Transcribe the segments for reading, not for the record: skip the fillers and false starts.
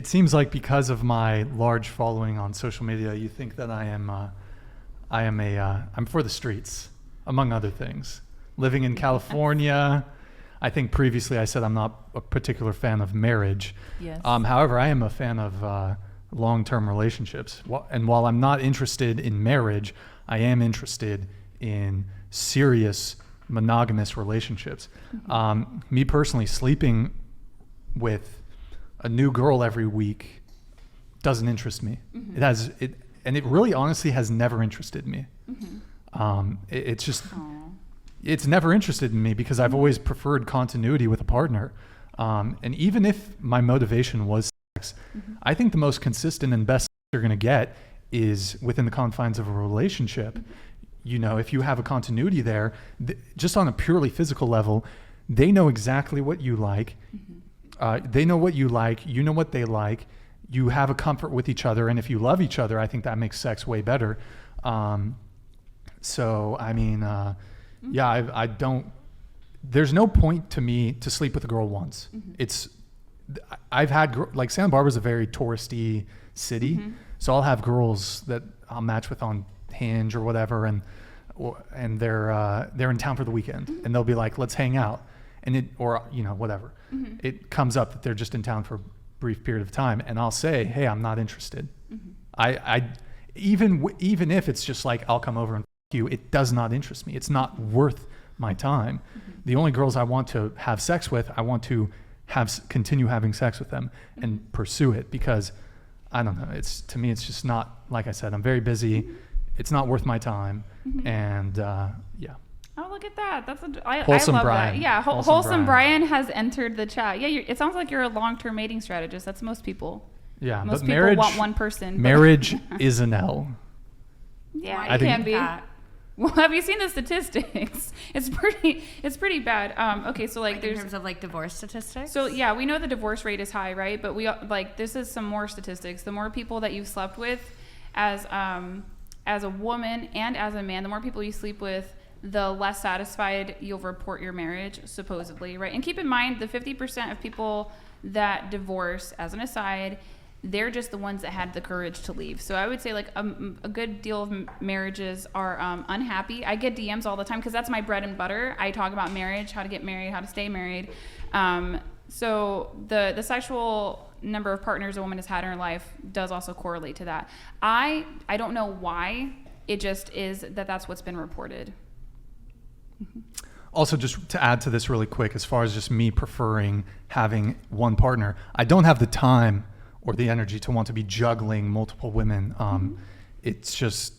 it seems like because of my large following on social media, you think that I'm for the streets, among other things. Living in California, I think previously I said I'm not a particular fan of marriage. Yes. However, I am a fan of long-term relationships. And while I'm not interested in marriage, I am interested in serious monogamous relationships. Me personally, sleeping with a new girl every week doesn't interest me. And it really honestly has never interested me. It's never interested in me because I've always preferred continuity with a partner. And even if my motivation was sex, I think the most consistent and best you're going to get is within the confines of a relationship. You know, if you have a continuity there, just on a purely physical level, they know exactly what you like. They know what you like. You know what they like. You have a comfort with each other. And if you love each other, I think that makes sex way better. So, I mean, I don't, there's no point to me to sleep with a girl once. I've had, like Santa Barbara's a very touristy city. So I'll have girls that I'll match with on Hinge or whatever. And they're in town for the weekend and they'll be like, let's hang out. And whatever. It comes up that they're just in town for a brief period of time. And I'll say, hey, I'm not interested. Even if it's just like, I'll come over and you, it does not interest me. It's not worth my time. The only girls I want to have sex with, I want to continue having sex with them and pursue it because I don't know. To me, it's just not, like I said, I'm very busy. It's not worth my time. And Oh, look at that. I Wholesome love Brian. that. Yeah, Wholesome Brian has entered the chat. Yeah, it sounds like you're a long-term mating strategist. That's most people. Yeah, most but people want one person. Marriage is an L. Yeah, it can be. Well, have you seen the statistics? It's pretty bad. Okay, so like there's in terms of like divorce statistics. So yeah, we know the divorce rate is high, right? But this is some more statistics. The more people that you've slept with as a woman and as a man, the more people you sleep with, the less satisfied you'll report your marriage, supposedly, right? And keep in mind, the 50% of people that divorce, as an aside, they're just the ones that had the courage to leave. So I would say like a good deal of marriages are unhappy. I get DMs all the time because that's my bread and butter. I talk about marriage, how to get married, how to stay married. So the sexual number of partners a woman has had in her life does also correlate to that. I don't know why. It just is that's what's been reported. Also, just to add to this really quick, as far as just me preferring having one partner, I don't have the time or the energy to want to be juggling multiple women. It's just,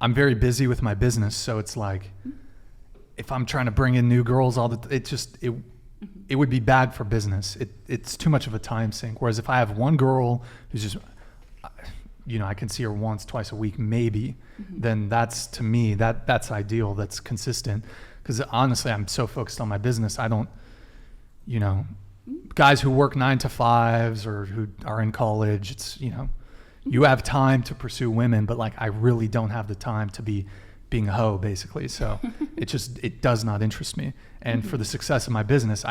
I'm very busy with my business. So it's like, if I'm trying to bring in new girls, it would be bad for business. It's too much of a time sink. Whereas if I have one girl who's just, I can see her once, twice a week, maybe, then that's, to me, that's ideal. That's consistent. Because honestly, I'm so focused on my business. I don't, guys who work 9 to 5s or who are in college, it's, you have time to pursue women, but like, I really don't have the time to be being a hoe, basically. So it does not interest me. And for the success of my business,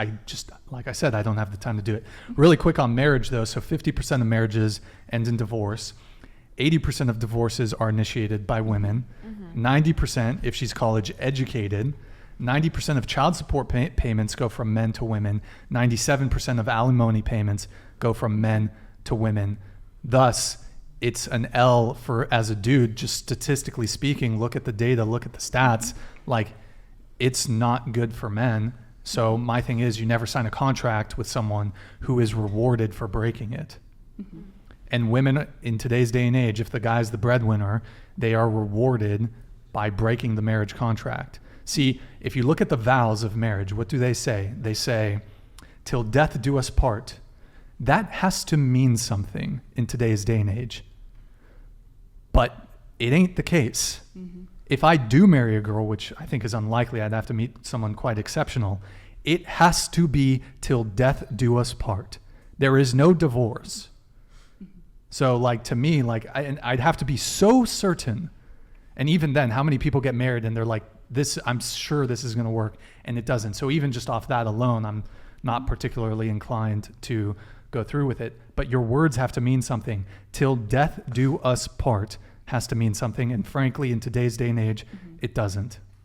like I said, I don't have the time to do it. Really quick on marriage though. So 50% of marriages end in divorce. 80% of divorces are initiated by women. 90% if she's college educated. 90% of child support payments go from men to women. 97% of alimony payments go from men to women. Thus, it's an L as a dude, just statistically speaking. Look at the data, look at the stats. Like, it's not good for men. So my thing is, you never sign a contract with someone who is rewarded for breaking it. And women in today's day and age, if the guy's the breadwinner, they are rewarded by breaking the marriage contract. See, if you look at the vows of marriage, what do they say? They say, till death do us part. That has to mean something in today's day and age. But it ain't the case. If I do marry a girl, which I think is unlikely, I'd have to meet someone quite exceptional, it has to be till death do us part. There is no divorce. So like, to me, like I'd have to be so certain. And even then, how many people get married and they're like, I'm sure this is going to work, and it doesn't. So even just off that alone, I'm not particularly inclined to go through with it. But your words have to mean something. Till death do us part has to mean something. And frankly, in today's day and age, it doesn't.